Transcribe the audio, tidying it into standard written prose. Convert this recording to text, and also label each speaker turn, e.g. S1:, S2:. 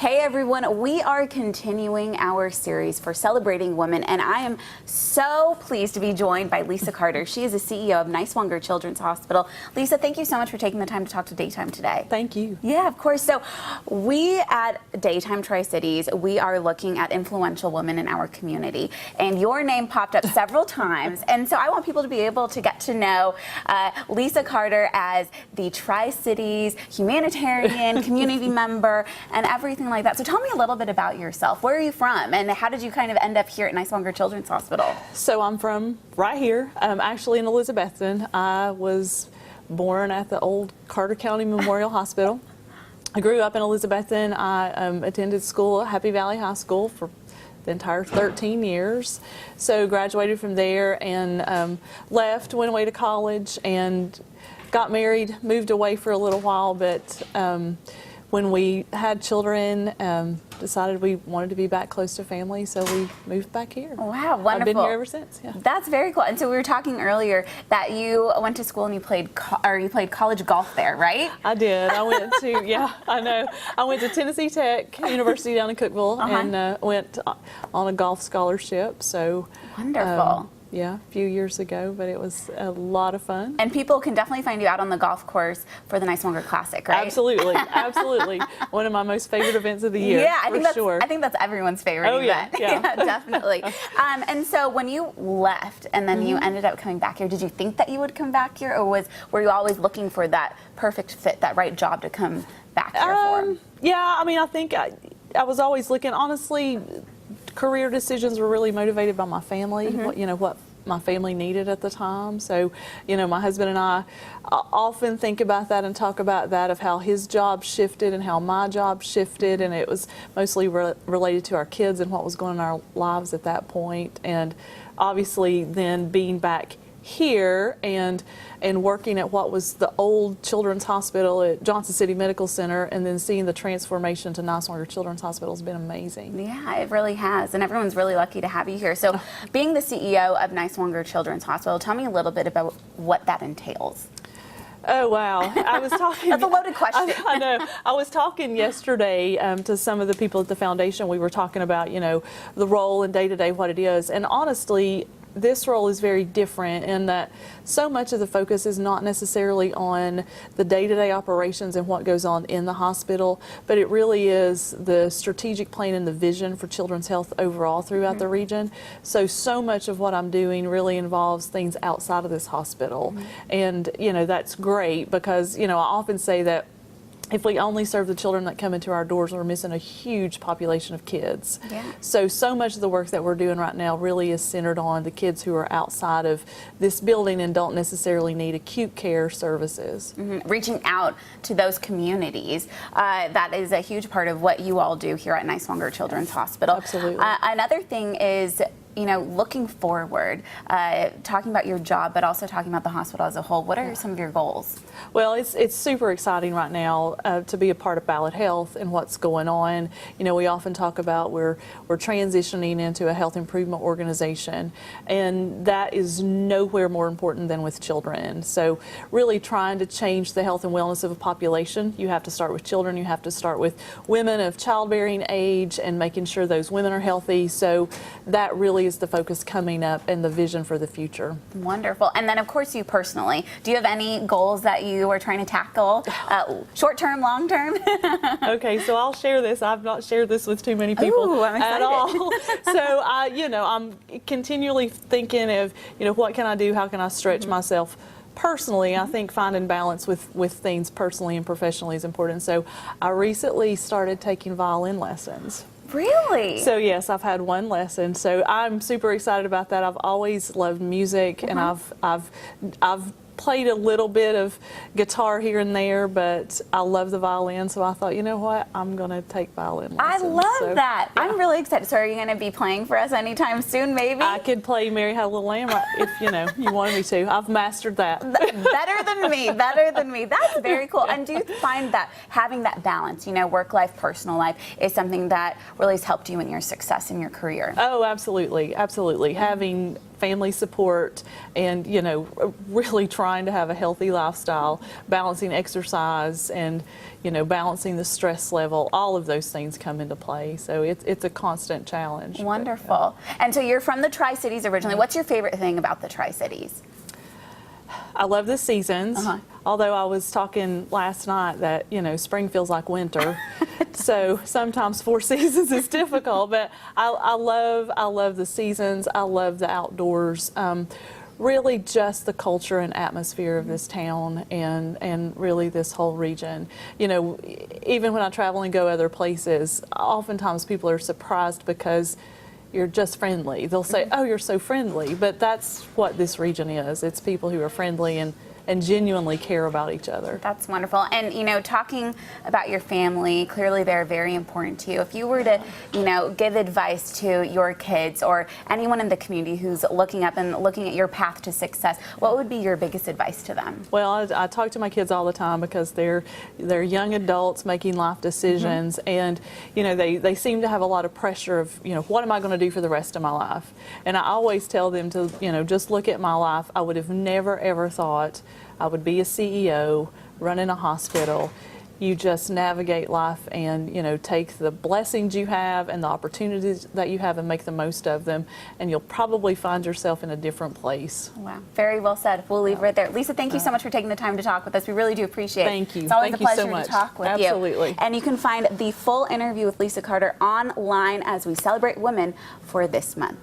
S1: Hey everyone, we are continuing our series for celebrating women, and I am so pleased to be joined by Lisa Carter. She is the CEO of Niswonger Children's Hospital. Lisa, thank you so much for taking the time to talk to Daytime today.
S2: Thank you.
S1: Yeah, of course. So we at Daytime Tri-Cities, we are looking at influential women in our community, and your name popped up several times, and so I want people to be able to get to know Lisa Carter as the Tri-Cities humanitarian community member and everything like that. So tell me a little bit about yourself. Where are you from, and how did you kind of end up here at Niswonger Children's Hospital?
S2: So I'm from right here, actually in Elizabethton. I was born at the old Carter County Memorial Hospital. I grew up in Elizabethton. I attended school at Happy Valley High School for the entire 13 years. So graduated from there and left, went away to college and got married, moved away for a little while, but when we had children, decided we wanted to be back close to family, so we moved back here.
S1: Wow, wonderful.
S2: I've been here ever since. Yeah.
S1: That's very cool. And so we were talking earlier that you went to school and you played college golf there, right?
S2: I did. I went to I know. I went to Tennessee Tech University down in Cookeville and went on a golf scholarship. So
S1: wonderful.
S2: Yeah, a few years ago, but it was a lot of fun.
S1: And people can definitely find you out on the golf course for the Niswonger Classic, right?
S2: Absolutely, absolutely. One of my most favorite events of the year.
S1: Yeah,
S2: I
S1: think that's everyone's favorite event.
S2: Yeah.
S1: Definitely. And so when you left and then you ended up coming back here, did you think that you would come back here, or were you always looking for that perfect fit, that right job to come back here for?
S2: Yeah, I mean, I think I was always looking, honestly. Career decisions were really motivated by my family, what my family needed at the time. So, my husband and I often think about that and talk about that, of how his job shifted and how my job shifted, and it was mostly related to our kids and what was going on in our lives at that point. And obviously then being back here and working at what was the old children's hospital at Johnson City Medical Center, and then seeing the transformation to Niswonger Children's Hospital has been amazing.
S1: Yeah, it really has, and everyone's really lucky to have you here. So being the CEO of Niswonger Children's Hospital, tell me a little bit about what that entails.
S2: Oh, wow. I was talking.
S1: That's a loaded question.
S2: I know. I was talking yesterday to some of the people at the foundation. We were talking about, the role and day-to-day what it is. And honestly, this role is very different in that so much of the focus is not necessarily on the day-to-day operations and what goes on in the hospital, but it really is the strategic plan and the vision for children's health overall throughout the region. So much of what I'm doing really involves things outside of this hospital. And, that's great because, I often say that if we only serve the children that come into our doors, we're missing a huge population of kids.
S1: Yeah.
S2: So much of the work that we're doing right now really is centered on the kids who are outside of this building and don't necessarily need acute care services.
S1: Reaching out to those communities, that is a huge part of what you all do here at Niswonger Children's Hospital.
S2: Absolutely.
S1: Another thing is, looking forward, talking about your job, but also talking about the hospital as a whole. What are some of your goals?
S2: Well, it's super exciting right now to be a part of Ballot Health and what's going on. We often talk about we're transitioning into a health improvement organization, and that is nowhere more important than with children. So really trying to change the health and wellness of a population, you have to start with children, you have to start with women of childbearing age and making sure those women are healthy. So that really is the focus coming up and the vision for the future.
S1: Wonderful. And then, of course, you personally, do you have any goals that you are trying to tackle, short-term, long-term?
S2: Okay, so I'll share this. I've not shared this with too many people at all. So, I'm continually thinking of, what can I do? How can I stretch myself? Personally, I think finding balance with things personally and professionally is important. So I recently started taking violin lessons.
S1: Really?
S2: So yes, I've had one lesson. So I'm super excited about that. I've always loved music, and I've played a little bit of guitar here and there, but I love the violin, so I thought, you know what, I'm going to take violin lessons.
S1: I love that. Yeah. I'm really excited. So are you going to be playing for us anytime soon, maybe?
S2: I could play Mary Had a Little Lamb if, you wanted me to. I've mastered that.
S1: Better than me, better than me. That's very cool. And do you find that having that balance, work life, personal life, is something that really has helped you in your success in your career?
S2: Oh, absolutely, absolutely. Having family support, and really trying to have a healthy lifestyle, balancing exercise, and balancing the stress level. All of those things come into play. So it's a constant challenge.
S1: Wonderful. And so you're from the Tri-Cities originally. What's your favorite thing about the Tri-Cities?
S2: I love the seasons. Although I was talking last night that spring feels like winter, so sometimes 4 seasons is difficult. But I love the seasons. I love the outdoors. Really, just the culture and atmosphere of this town, and really this whole region. Even when I travel and go other places, oftentimes people are surprised because you're just friendly. They'll say, "Oh, you're so friendly," but that's what this region is. It's people who are friendly and genuinely care about each other.
S1: That's wonderful. And talking about your family, clearly they're very important to you. If you were to give advice to your kids or anyone in the community who's looking up and looking at your path to success, what would be your biggest advice to them?
S2: Well, I talk to my kids all the time because they're young adults making life decisions, and they seem to have a lot of pressure of what am I going to do for the rest of my life. And I always tell them to just look at my life. I would have never ever thought I would be a CEO running a hospital. You just navigate life and take the blessings you have and the opportunities that you have and make the most of them, and you'll probably find yourself in a different place.
S1: Wow, very well said. We'll leave it right there. Lisa, thank you so much for taking the time to talk with us. We really do appreciate it.
S2: Thank you.
S1: It's always
S2: Thank
S1: a
S2: you so
S1: pleasure
S2: much.
S1: to talk with you.
S2: Absolutely.
S1: And you can find the full interview with Lisa Carter online as we celebrate women for this month.